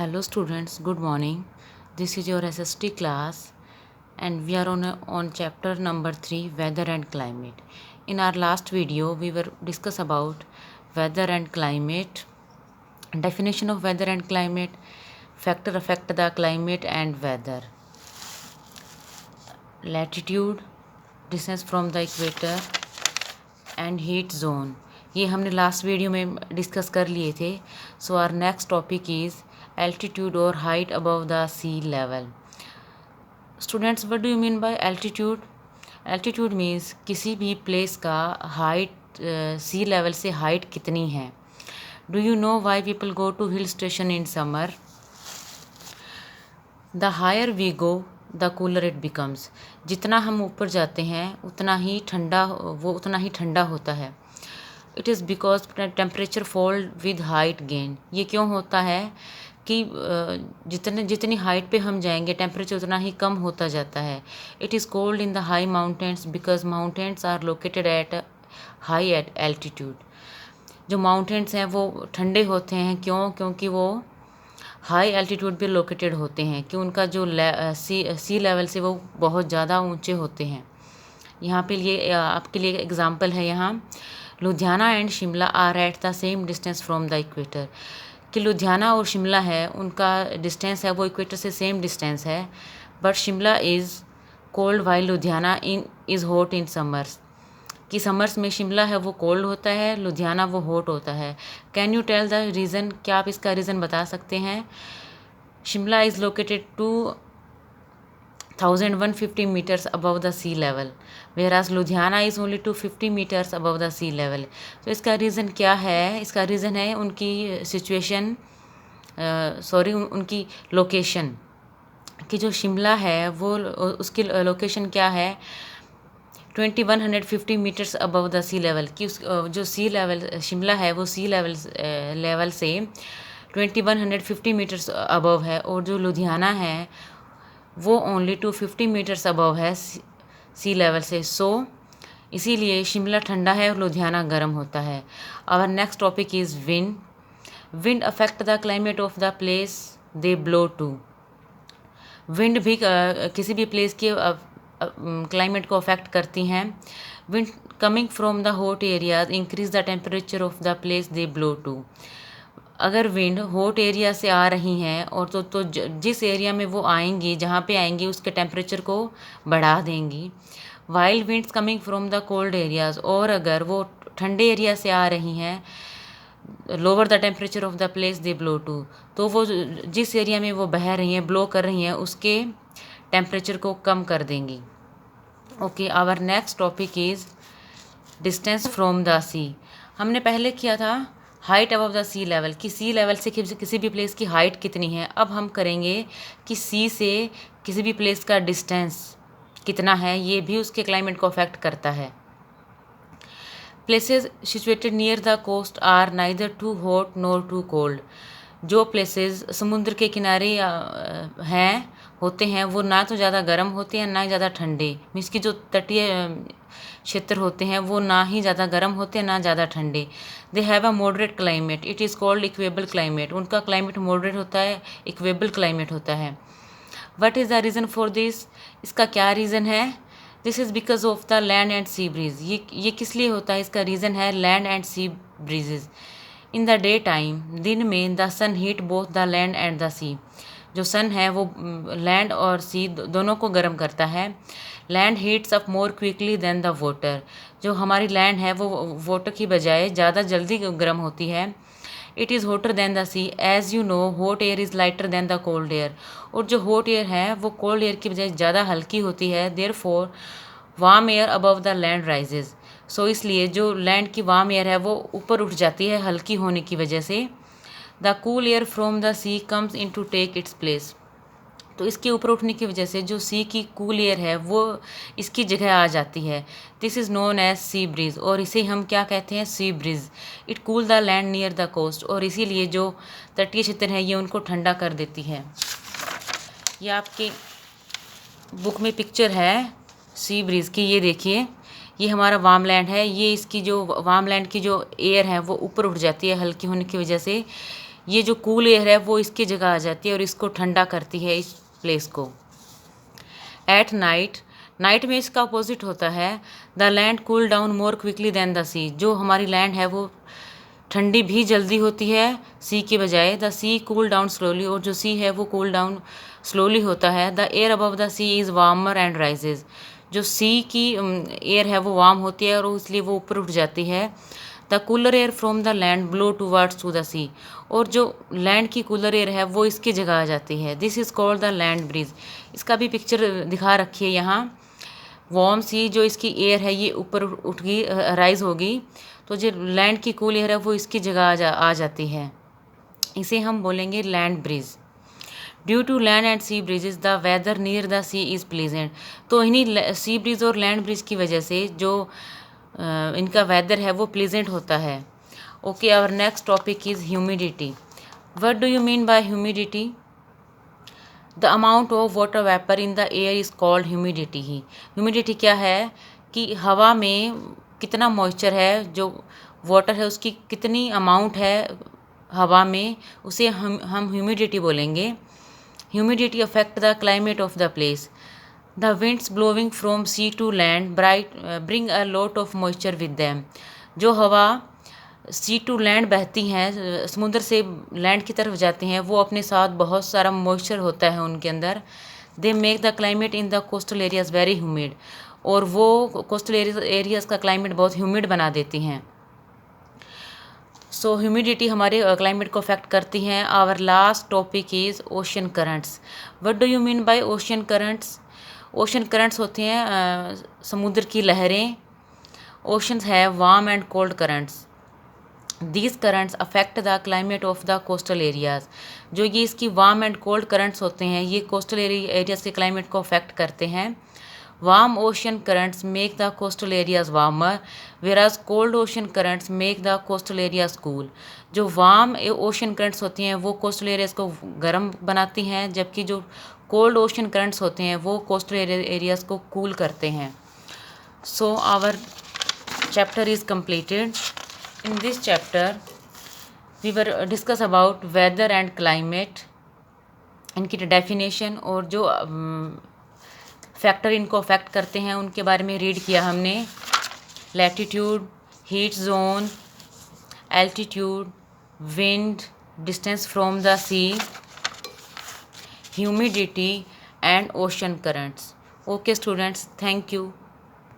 Hello students, good morning. This is your SST class and we are on chapter number 3, weather and climate. In our last video we were discuss about weather and climate, definition of weather and climate, factor affect the climate and weather, latitude, distance from the equator and heat zone, ये हमने last video में discuss कर लिए थे. So our next topic is altitude और height above the sea level. Students, what do you mean by altitude? Altitude means किसी भी place का हाइट सी लेवल से हाइट कितनी है. Do you know why people go to hill station in summer? The higher we go the cooler it becomes. जितना हम ऊपर जाते हैं उतना ही ठंडा होता है. It is because temperature fall with height gain. ये क्यों होता है कि जितनी हाइट पे हम जाएंगे टेम्परेचर उतना ही कम होता जाता है. It is cold in the high mountains because mountains are located at high at altitude. जो माउंटेन्स हैं वो ठंडे होते हैं. क्योंकि वो हाई एल्टीट्यूड पे लोकेटेड होते हैं, कि उनका जो सी लेवल से वो बहुत ज़्यादा ऊंचे होते हैं. यहाँ पे लिए आपके लिए एग्जांपल है. यहाँ Ludhiana and Shimla are at the same distance from the equator. कि लुधियाना और शिमला है, उनका डिस्टेंस है वो इक्वेटर से सेम डिस्टेंस है. But Shimla is cold while Ludhiana is hot in summers. कि समर्स में शिमला है वो कोल्ड होता है, लुधियाना वो हॉट होता है. Can you tell the reason? क्या आप इसका रीज़न बता सकते हैं? Shimla is located 2150 metres above the sea level, whereas Ludhiana is only 250 metres above the sea level. तो इसका रीज़न क्या है? इसका रीज़न है उनकी सिचुएशन, उनकी लोकेशन. कि जो शिमला है वो उसकी लोकेशन क्या है? 2150 metres above the sea level. कि उस जो सी लेवल शिमला है वो सी लेवल से 2150 मीटर्स अबव है, और जो लुधियाना है वो ओनली 250 मीटर्स अबव है सी लेवल से. सो इसीलिए शिमला ठंडा है और लुधियाना गर्म होता है. Our next topic is wind. Wind affect the climate of the place they blow to. Wind भी किसी भी प्लेस की क्लाइमेट को अफेक्ट करती हैं. Wind coming from the hot areas increase the temperature of the place they blow to. अगर wind hot area से आ रही हैं और तो जिस एरिया में वो आएंगी, जहाँ पे आएंगी उसके टेम्परेचर को बढ़ा देंगी. Wild winds coming from the cold areas. और अगर वो ठंडे एरिया से आ रही हैं, lower the temperature of the place they blow to. तो वो जिस एरिया में वो बह रही हैं, ब्लो कर रही हैं, उसके टेम्परेचर को कम कर देंगी. Okay, our next topic is distance from the sea. हमने पहले किया था height above the sea level, कि सी लेवल से किसी भी प्लेस की हाइट कितनी है. अब हम करेंगे कि सी से किसी भी प्लेस का डिस्टेंस कितना है, ये भी उसके क्लाइमेट को अफेक्ट करता है. Places situated near the coast are neither too hot nor too cold. जो प्लेसेस समुद्र के किनारे होते हैं वो ना तो ज़्यादा गर्म होते हैं ना ही ज़्यादा ठंडे. मीन्स की जो तटीय क्षेत्र होते हैं वो ना ही ज़्यादा गर्म होते हैं ना ज़्यादा ठंडे. They have a moderate climate. It is called equable climate. उनका क्लाइमेट मॉडरेट होता है, इक्वेबल क्लाइमेट होता है. What is the reason for this? इसका क्या रीज़न है? This is because of the land and sea breeze. ये किस लिए होता है? इसका रीज़न है land and sea breezes. In the daytime, दिन में, the sun heat both the land and the sea. जो सन है वो लैंड और सी दोनों को गर्म करता है. Land heats up more quickly than the water. जो हमारी लैंड है वो वाटर की बजाय ज़्यादा जल्दी गर्म होती है. It is hotter than the sea. As you know hot air is lighter than the cold air. और जो हॉट एयर है वो कोल्ड एयर की बजाय ज़्यादा हल्की होती है. Therefore warm air above the land rises. So इसलिए जो लैंड की वार्म एयर है वो ऊपर उठ जाती है हल्की होने की वजह से. The cool air from the sea comes in to take its place. तो इसके ऊपर उठने की वजह से जो सी की कूल एयर है वो इसकी जगह आ जाती है. This is known as sea breeze. और इसे हम क्या कहते हैं? Sea breeze. It cool the land near the coast. और इसीलिए जो तटीय क्षेत्र है ये उनको ठंडा कर देती है. ये आपकी बुक में पिक्चर है सी ब्रीज की. ये देखिए, ये हमारा वार्म लैंड है. ये इसकी जो वार्म लैंड की जो एयर है वो ऊपर उठ जाती है हल्की होने की वजह से. ये जो कूल एयर है वो इसकी जगह आ जाती है और इसको ठंडा करती है, इस प्लेस को। एट नाइट, नाइट में इसका अपोजिट होता है, the land cool down more quickly than the sea, जो हमारी लैंड है वो ठंडी भी जल्दी होती है सी के बजाय। The sea cool down slowly, और जो सी है वो कूल डाउन स्लोली होता है। The air above the sea is warmer and rises, जो सी की एयर है वो वार्म होती है और इसलिए वो ऊपर उठ जाती है। The cooler air from the land blow towards to the sea, और जो लैंड की कूलर एयर है वो इसकी जगह आ जाती है। This is called the land breeze, इसका भी पिक्चर दिखा रखी है यहाँ। वार्म सी जो इसकी एयर है ये ऊपर उठ गई, राइज होगी, तो जो लैंड की कूल एयर है वो इसकी जगह आ जाती है। इसे हम बोलेंगे land breeze. Due to land and sea breezes the weather near the sea is pleasant, तो इन्हीं सी ब्रिज और लैंड ब्रिज की वजह से जो इनका वेदर है वो प्लीजेंट होता है। Okay, our next topic is humidity. What do you mean by humidity? The amount of water vapour in the air is called humidity ही। ह्यूमिडिटी क्या है कि हवा में कितना मॉइस्चर है, जो वाटर है उसकी कितनी अमाउंट है हवा में, उसे हम ह्यूमिडिटी बोलेंगे। Humidity affect the climate of the place. The winds blowing from sea to land bring a lot of moisture with them, जो हवा सी टू लैंड बहती हैं, समुद्र से लैंड की तरफ जाती हैं, वो अपने साथ बहुत सारा मॉइस्चर होता है उनके अंदर। They make the climate in the coastal areas very humid, और वो कोस्टल एरियाज़ का क्लाइमेट बहुत ह्यूमिड बना देती हैं। सो ह्यूमिडिटी हमारे क्लाइमेट को अफेक्ट करती हैं। Our last topic is ocean currents. What do you mean by ocean currents? Ocean currents होते हैं समुद्र की लहरें। ओशंस है warm and cold currents. These currents affect the climate of the coastal areas, जो ये इसकी वार्म एंड कोल्ड करंट्स होते हैं ये कोस्टल एरियाज़ के क्लाइमेट को अफेक्ट करते हैं। Warm ocean currents make the coastal areas warmer, वेराज cold ocean currents make the coastal areas cool, जो वार्म ओशन करंट्स होती हैं वो कोस्टल एरियाज़ को गर्म बनाती हैं, जबकि जो कोल्ड ओशन करंट्स होते हैं वो कोस्टल एरियाज़ को कूल करते हैं। So our chapter is completed. In this chapter we were discuss about weather and climate, इनकी डेफिनेशन और जो फैक्टर इनको अफेक्ट करते हैं उनके बारे में रीड किया हमने। Latitude, heat zone, altitude, wind, distance from the sea, humidity and ocean currents. Okay students, thank you.